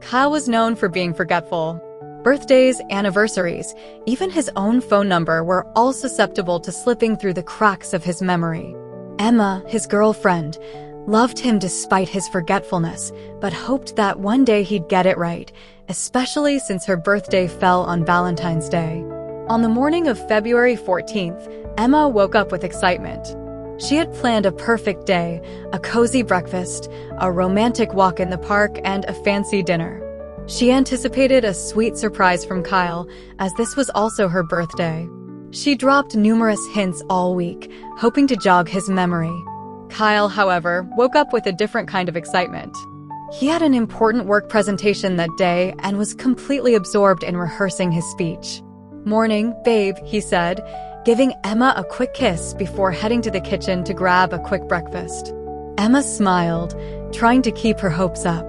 Kyle was known for being forgetful. Birthdays, anniversaries, even his own phone number were all susceptible to slipping through the cracks of his memory. Emma, his girlfriend, loved him despite his forgetfulness, but hoped that one day he'd get it right, especially since her birthday fell on Valentine's Day. On the morning of February 14th, Emma woke up with excitement. She had planned a perfect day, a cozy breakfast, a romantic walk in the park, and a fancy dinner. She anticipated a sweet surprise from Kyle, as this was also her birthday. She dropped numerous hints all week, hoping to jog his memory. Kyle, however, woke up with a different kind of excitement. He had an important work presentation that day and was completely absorbed in rehearsing his speech. "Morning, babe," he said, giving Emma a quick kiss before heading to the kitchen to grab a quick breakfast. Emma smiled, trying to keep her hopes up.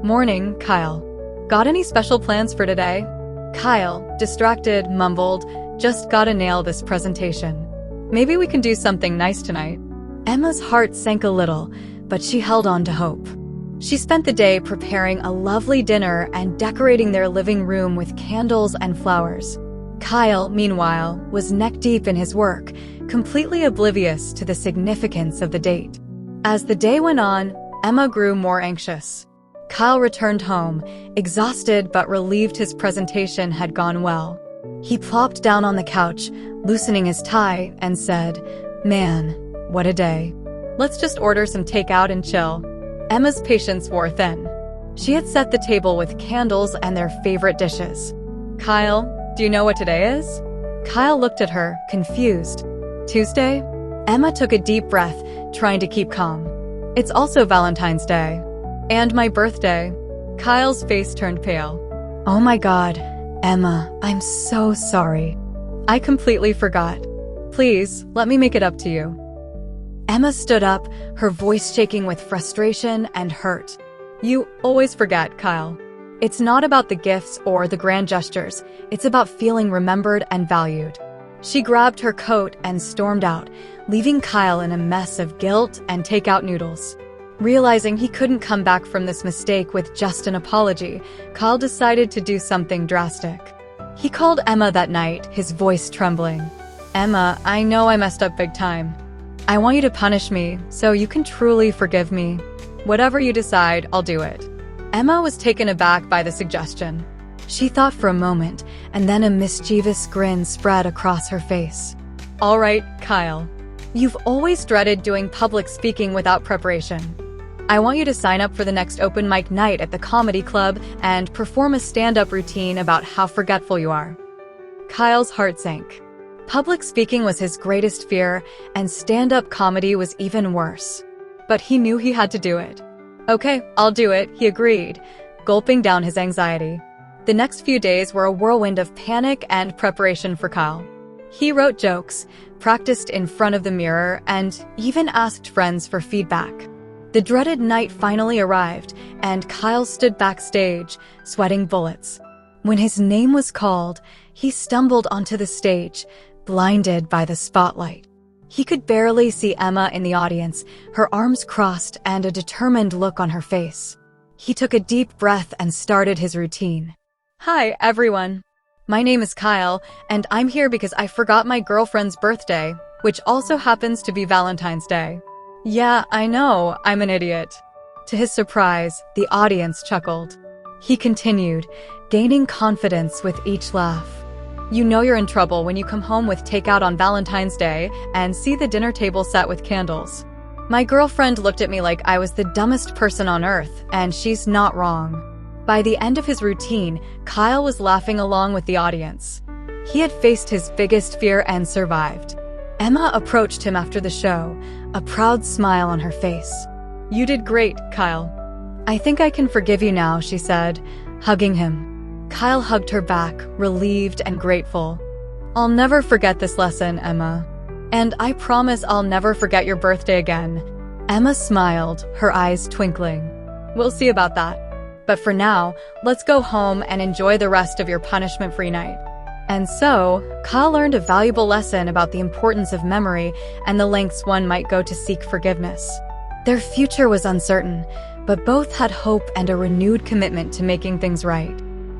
"Morning, Kyle. Got any special plans for today?" Kyle, distracted, mumbled, "Just gotta nail this presentation. Maybe we can do something nice tonight." Emma's heart sank a little, but she held on to hope. She spent the day preparing a lovely dinner and decorating their living room with candles and flowers. Kyle, meanwhile, was neck-deep in his work, completely oblivious to the significance of the date. As the day went on, Emma grew more anxious. Kyle returned home, exhausted but relieved his presentation had gone well. He plopped down on the couch, loosening his tie, and said, "Man, what a day. Let's just order some takeout and chill." Emma's patience wore thin. She had set the table with candles and their favorite dishes. "Kyle, do you know what today is?" Kyle looked at her, confused. "Tuesday?" Emma took a deep breath, trying to keep calm. "It's also Valentine's Day. And my birthday." Kyle's face turned pale. "Oh my God, Emma, I'm so sorry. I completely forgot. Please, let me make it up to you." Emma stood up, her voice shaking with frustration and hurt. "You always forget, Kyle. It's not about the gifts or the grand gestures. It's about feeling remembered and valued." She grabbed her coat and stormed out, leaving Kyle in a mess of guilt and takeout noodles. Realizing he couldn't come back from this mistake with just an apology, Kyle decided to do something drastic. He called Emma that night, his voice trembling. "Emma, I know I messed up big time. I want you to punish me, so you can truly forgive me. Whatever you decide, I'll do it." Emma was taken aback by the suggestion. She thought for a moment, and then a mischievous grin spread across her face. "All right, Kyle. You've always dreaded doing public speaking without preparation. I want you to sign up for the next open mic night at the comedy club and perform a stand-up routine about how forgetful you are." Kyle's heart sank. Public speaking was his greatest fear, and stand-up comedy was even worse. But he knew he had to do it. "Okay, I'll do it," he agreed, gulping down his anxiety. The next few days were a whirlwind of panic and preparation for Kyle. He wrote jokes, practiced in front of the mirror, and even asked friends for feedback. The dreaded night finally arrived, and Kyle stood backstage, sweating bullets. When his name was called, he stumbled onto the stage, blinded by the spotlight. He could barely see Emma in the audience, her arms crossed and a determined look on her face. He took a deep breath and started his routine. "Hi, everyone. My name is Kyle, and I'm here because I forgot my girlfriend's birthday, which also happens to be Valentine's Day." "Yeah, I know, I'm an idiot." To his surprise, the audience chuckled. He continued, gaining confidence with each laugh. "You know you're in trouble when you come home with takeout on Valentine's Day and see the dinner table set with candles. My girlfriend looked at me like I was the dumbest person on earth, and she's not wrong." By the end of his routine, Kyle was laughing along with the audience. He had faced his biggest fear and survived. Emma approached him after the show, a proud smile on her face. "You did great, Kyle. I think I can forgive you now," she said, hugging him. Kyle hugged her back, relieved and grateful. "I'll never forget this lesson, Emma. And I promise I'll never forget your birthday again." Emma smiled, her eyes twinkling. "We'll see about that. But for now, let's go home and enjoy the rest of your punishment-free night." And so, Kyle learned a valuable lesson about the importance of memory and the lengths one might go to seek forgiveness. Their future was uncertain, but both had hope and a renewed commitment to making things right.